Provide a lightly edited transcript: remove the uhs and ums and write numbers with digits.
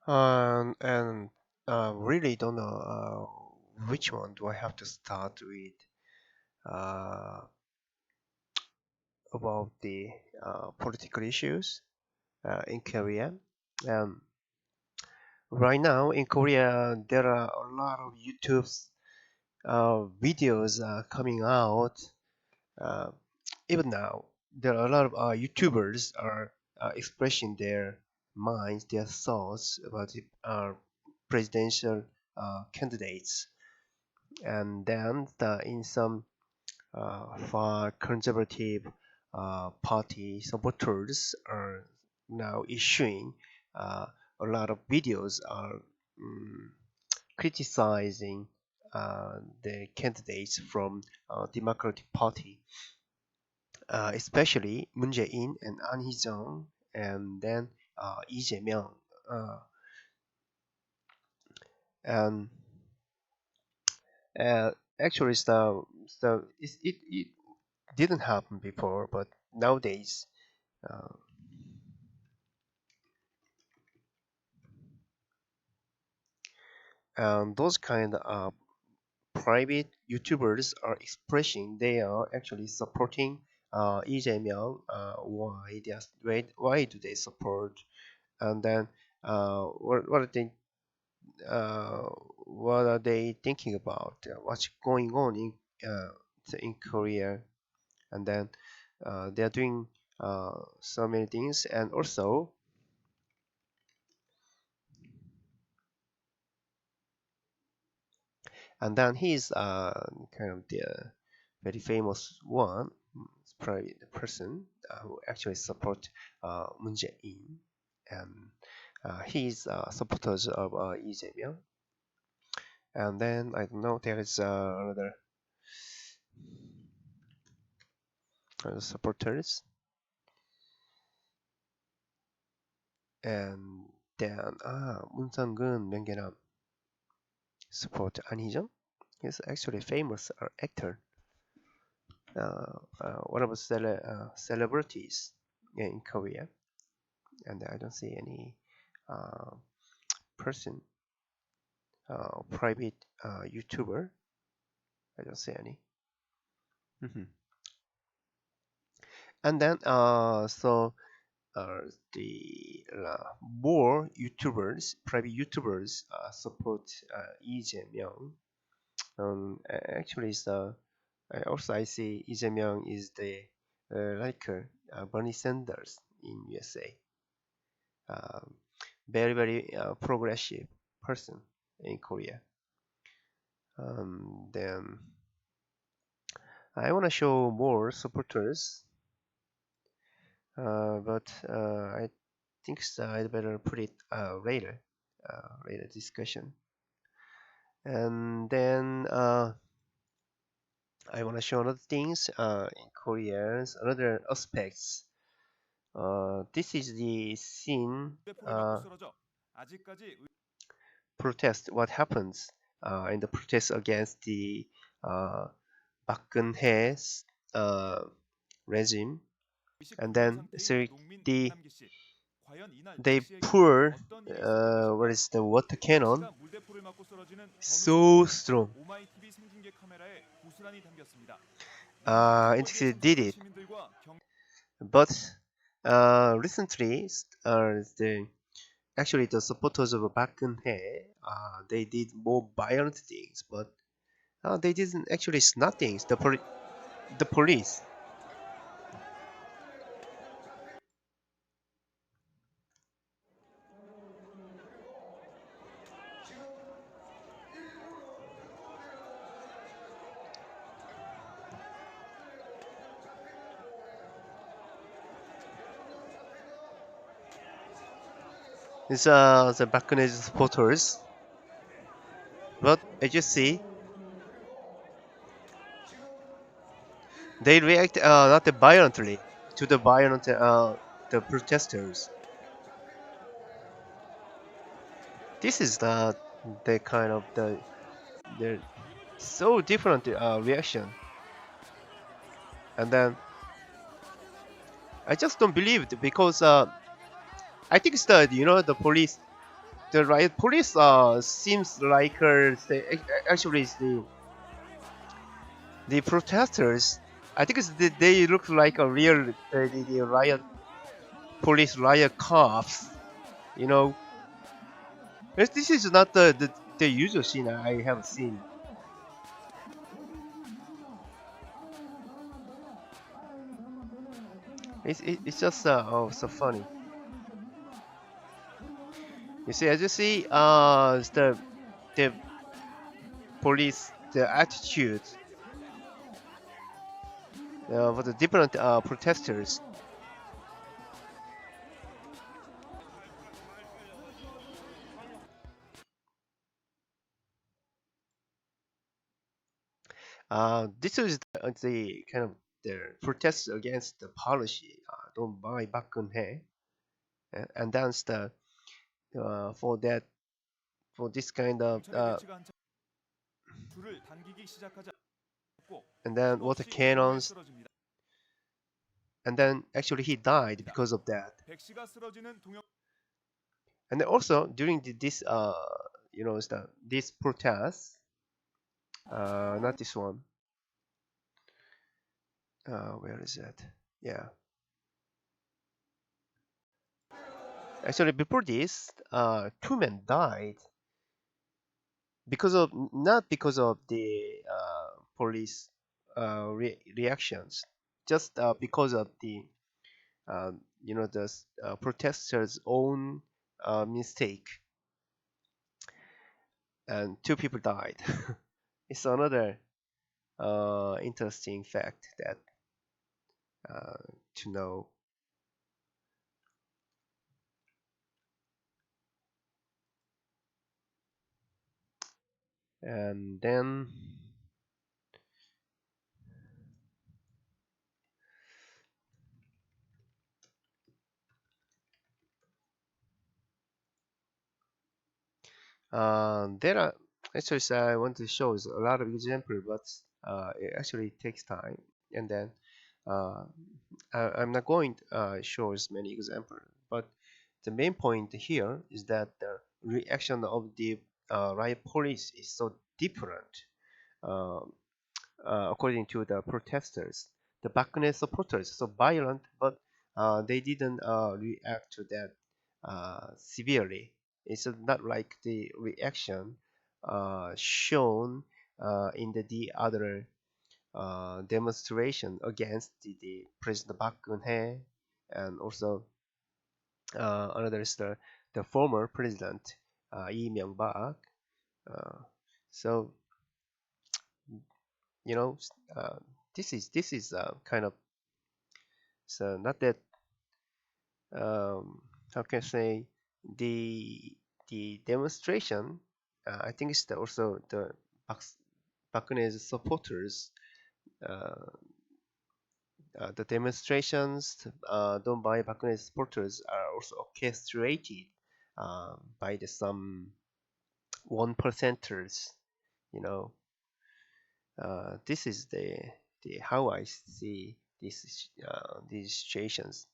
And really don't know which one do I have to start with uh, about the political issues in Korea. Um, right now in Korea, there are a lot of YouTube's videos coming out. Uh, Even now, there are a lot of YouTubers are expressing their minds, their thoughts about the presidential candidates, and then in some far conservative party supporters are now issuing uh, a lot of videos are mm, criticizing the candidates from Democratic Party, especially Moon Jae-in and An Hee-jung, and then Lee Jae-myung. Uh, and actually, it didn't happen before, but nowadays, uh, those kind of private YouTubers are expressing they are actually supporting Lee Jae-myung. Why do they support? And then what are they uh, what are they thinking about? What's going on uh, in Korea? And then they are doing so many things, and then he's kind of the very famous one, private person who actually support Moon Jae-in, and he's supporters of Lee Jae-myung. And then I don't know, there is another supporters, and then Moon Sang-gun, Myung support An Hee-jung. He's actually a famous actor, one of the celebrities in Korea, and I don't see any uh, person, private YouTuber. I don't see any. Mhm. And then uh, the more YouTubers, private YouTubers support Lee Jae-myung. Actually, also I see Lee Jae-myung is the like Bernie Sanders in USA. Um, very progressive person in Korea. Then I want to show more supporters, but I think I'd better put it later discussion. And then I want to show other things in Koreans, other aspects. This is the scene protest. What happens in the protest against the uh, Park Geun-hye's regime, and then so the they pour what is the water cannon so strong. It did it, but recently the supporters of Park Geun-hye they did more violent things, but they didn't actually snap things. The police. It's the Park Geun-hye supporters, but as you see, they react not violently to the protesters. This is the kind of the so different reaction, and then I just don't believe it because I think it's the police. the riot police seems like actually it's the protesters. I think they look like a real the riot police riot cops. You know, this is not the usual scene I have seen. It's just oh so funny. You see, as you see, the police the attitude for the different protesters. This is the kind of the protest against the policy. Don't buy bakkunhe, and that's the for that for this kind of and then water cannons, and then actually he died because of that. And then also during this this protest, not this one. Where is it? Yeah, actually before this, two men died because of not because of the police reactions, just because of the the protesters' own mistake, and two people died. It's another interesting fact that to know. And then there are actually I want to show is a lot of example, but it actually takes time. And then uh, I'm not going to show as many examples, but the main point here is that the reaction of the riot police is so different. Um, according to the protesters, the Bakune supporters so violent, but they didn't react to that severely. It's not like the reaction shown in the other demonstration against the President Park Geun-hye, and also another is the former president Lee Myung-bak. Uh, so you know, uh, this is kind of so not that how can I say the the demonstration. I think it's also the Park, Park Geun-hye's supporters. Uh, the demonstrations done by Park Geun-hye's supporters are also orchestrated by the some one percenters. You know, this is the how I see these situations.